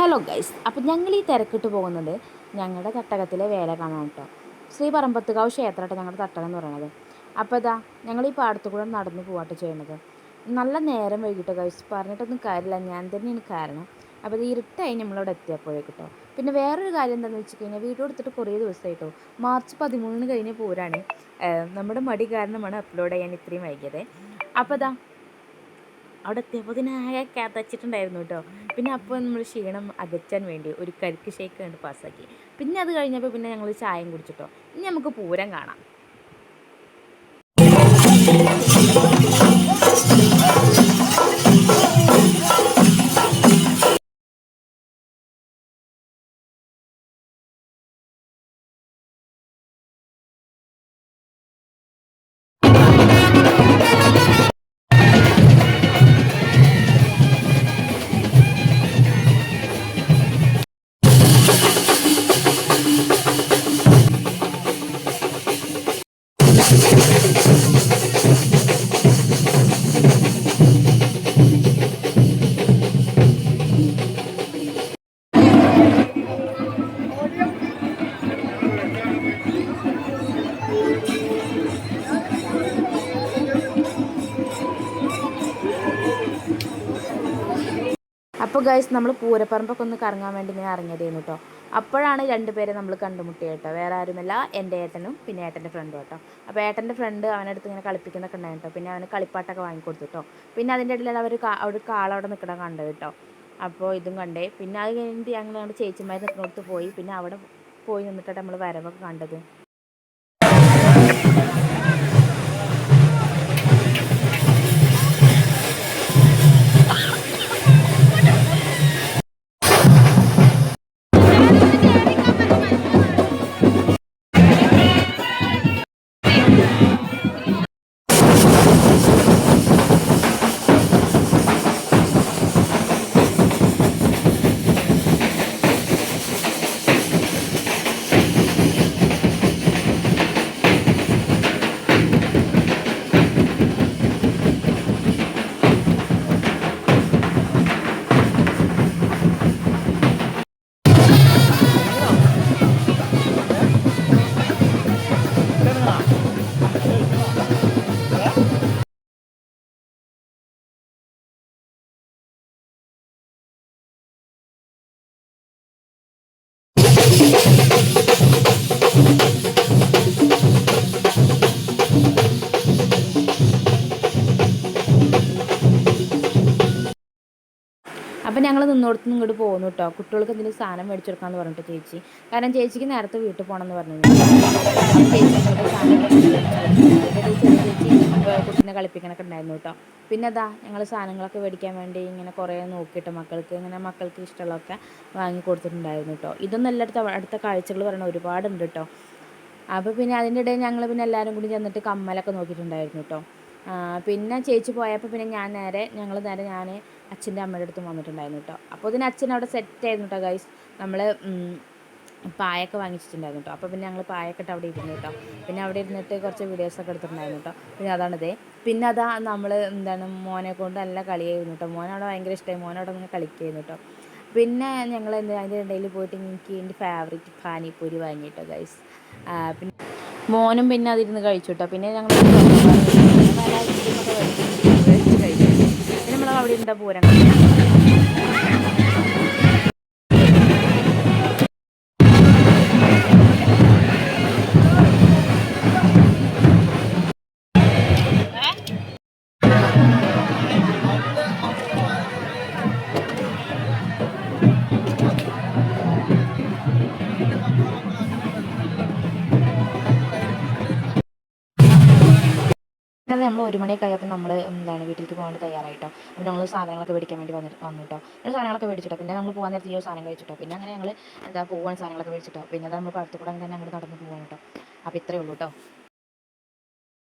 Hello guys, അപ്പം ഞങ്ങൾ ഈ തിരക്കിട്ട് പോകുന്നത് ഞങ്ങളുടെ തട്ടകത്തിലെ വേല കാണാൻ കേട്ടോ. ശ്രീ പറമ്പത്തുകാവ് ക്ഷേത്രമായിട്ട് ഞങ്ങളുടെ തട്ടകം എന്ന് പറയുന്നത്. അപ്പോൾ ഇതാ ഞങ്ങൾ ഈ പാടത്തു കൂടെ നടന്നു പോവാട്ടോ ചെയ്യുന്നത്. നല്ല നേരം വൈകിട്ടോ ഗൈസ്, പറഞ്ഞിട്ടൊന്നും കാര്യമില്ല, ഞാൻ തന്നെയാണ് കാരണം. അപ്പോൾ ഇത് ഇരുട്ടായി നമ്മളിവിടെ എത്തിയപ്പോഴേക്കിട്ടോ. പിന്നെ വേറൊരു കാര്യം എന്താണെന്ന് വെച്ച് കഴിഞ്ഞാൽ വീഡിയോ എടുത്തിട്ട് കുറേ ദിവസമായിട്ടോ. മാർച്ച് 13 കഴിഞ്ഞ് പോരാണ്. നമ്മുടെ മടി കാരണമാണ് അപ്ലോഡ് ചെയ്യാൻ ഇത്രയും വൈകിയത്. അപ്പോൾ ഇതാ അവിടെ എത്തിയപ്പോൾ ഇതിനാകെ കതച്ചിട്ടുണ്ടായിരുന്നു കേട്ടോ. പിന്നെ അപ്പോൾ നമ്മൾ ക്ഷീണം അകറ്റാൻ വേണ്ടി ഒരു കരിക്ക് ഷേക്ക് കണ്ട് പാസ്സാക്കി. പിന്നെ അത് കഴിഞ്ഞപ്പോൾ പിന്നെ ഞങ്ങൾ ചായയും കുടിച്ചിട്ടോ. ഇനി നമുക്ക് പൂരം കാണാം. അപ്പോൾ ഗൈസ് നമ്മൾ പൂരപ്പറമ്പൊക്കെ ഒന്ന് കറങ്ങാൻ വേണ്ടി ഇങ്ങനെ ഇറങ്ങിയതായിരുന്നു കേട്ടോ. അപ്പോഴാണ് രണ്ടുപേരെ നമ്മൾ കണ്ടുമുട്ടിയത് കേട്ടോ. വേറെ ആരുമല്ല, എൻ്റെ ഏട്ടനും പിന്നെ ഏട്ടൻ്റെ ഫ്രണ്ടും കേട്ടോ. അപ്പോൾ ഏട്ടൻ്റെ ഫ്രണ്ട് അവനടുത്ത് ഇങ്ങനെ കളിപ്പിക്കുന്നൊക്കെ ഉണ്ടായിരുന്നു കേട്ടോ. പിന്നെ അവന് കളിപ്പാട്ടൊക്കെ വാങ്ങിക്കൊടുത്തു കേട്ടോ. പിന്നെ അതിൻ്റെ ഇടയിൽ ഒരു കാളവിടെ നിൽക്കണം കണ്ടത് കേട്ടോ. അപ്പോൾ ഇതും കണ്ടേ. പിന്നെ അത് കഴിഞ്ഞിട്ട് ഞങ്ങൾ ചേച്ചിമാർ നിൽക്കുന്നിടത്ത് പോയി. പിന്നെ അവിടെ പോയി നിന്നിട്ടാണ് നമ്മൾ വരവൊക്കെ കണ്ടത്. അപ്പം ഞങ്ങൾ നിന്നോടത്ത് നിന്ന് ഇങ്ങോട്ട് പോകുന്നു കേട്ടോ. കുട്ടികൾക്ക് എന്തെങ്കിലും സാധനം മേടിച്ചു കൊടുക്കാമെന്ന് പറഞ്ഞിട്ട് ചേച്ചി, കാരണം ചേച്ചിക്ക് നേരത്തെ വീട്ടിൽ പോകണമെന്ന് പറഞ്ഞു. ചേച്ചി കുട്ടീനെ കളിപ്പിക്കാനൊക്കെ ഉണ്ടായിരുന്നു കേട്ടോ. പിന്നെ അതാ ഞങ്ങൾ സാധനങ്ങളൊക്കെ മേടിക്കാൻ വേണ്ടി ഇങ്ങനെ കുറേ നോക്കിയിട്ട് മക്കൾക്ക് ഇഷ്ടമുള്ളതൊക്കെ വാങ്ങി കൊടുത്തിട്ടുണ്ടായിരുന്നു കേട്ടോ. ഇതൊന്നും എല്ലായിടത്തും അടുത്ത കാഴ്ചകൾ പറയണ ഒരുപാടുണ്ട് കേട്ടോ. അപ്പോൾ പിന്നെ അതിൻ്റെ ഇടയിൽ ഞങ്ങൾ പിന്നെ എല്ലാവരും കൂടി ചെന്നിട്ട് കമ്മലൊക്കെ നോക്കിയിട്ടുണ്ടായിരുന്നു കേട്ടോ. പിന്നെ ചേച്ചി പോയപ്പോൾ പിന്നെ ഞാൻ അച്ഛൻ്റെ അമ്മയുടെ അടുത്തും വന്നിട്ടുണ്ടായിരുന്നു കേട്ടോ. അപ്പോൾ ഇതിന് അച്ഛൻ അവിടെ സെറ്റായിരുന്നു കേട്ടോ ഗൈസ്. നമ്മൾ പായൊക്കെ വാങ്ങിച്ചിട്ടുണ്ടായിരുന്നു കേട്ടോ. അപ്പോൾ പിന്നെ ഞങ്ങൾ പായൊക്കെ ഇട്ട് അവിടെ ഇരുന്നു കേട്ടോ. പിന്നെ അവിടെ ഇരുന്നിട്ട് കുറച്ച് വീഡിയോസൊക്കെ എടുത്തിട്ടുണ്ടായിരുന്നു കേട്ടോ. പിന്നെ അതാണിതേ. പിന്നെ അതാ നമ്മൾ മോനെ കൊണ്ട് നല്ല കളിയായിരുന്നു കേട്ടോ. മോനവിടെ ഭയങ്കര ഇഷ്ടമായി. മോനവിടെ ഇങ്ങനെ കളിക്കായിരുന്നു കേട്ടോ. പിന്നെ ഞങ്ങൾ അതിൻ്റെ ഇടയിൽ പോയിട്ട് എനിക്ക് എൻ്റെ ഫേവറേറ്റ് പാനിപ്പൂരി വാങ്ങിയിട്ടോ ഗൈസ്. പിന്നെ മോനും പിന്നെ അതിരുന്ന് കഴിച്ചു കേട്ടോ. പിന്നെ ഞങ്ങൾ കഴിച്ചു. പിന്നെ നമ്മൾ അവിടെ ഇരുന്ന പൂരം അത് നമ്മൾ 1 മണിയൊക്കെ ആയപ്പോൾ നമ്മൾ വീട്ടിലേക്ക് പോകാൻ തയ്യാറായിട്ടോ. അപ്പോൾ നമ്മൾ സാധനങ്ങളൊക്കെ മേടിക്കാൻ വേണ്ടി വന്നു കേട്ടോ. നമ്മൾ സാധനങ്ങളൊക്കെ മേടിച്ചിട്ടോ. പിന്നെ നമ്മൾ പോകാൻ നേരത്തെ ഈ സാധനം കഴിച്ചിട്ടോ. പിന്നെ അങ്ങനെ ഞങ്ങൾ പോകാൻ സാധനങ്ങളൊക്കെ മേടിച്ചിട്ടോ. പിന്നെ നമ്മൾ പാടത്ത് കൂടെ അങ്ങനെ അങ്ങോട്ട് നടന്ന് പോകാൻ കേട്ടോ. അപ്പോൾ ഇത്രയേ ഉള്ളൂ കേട്ടോ.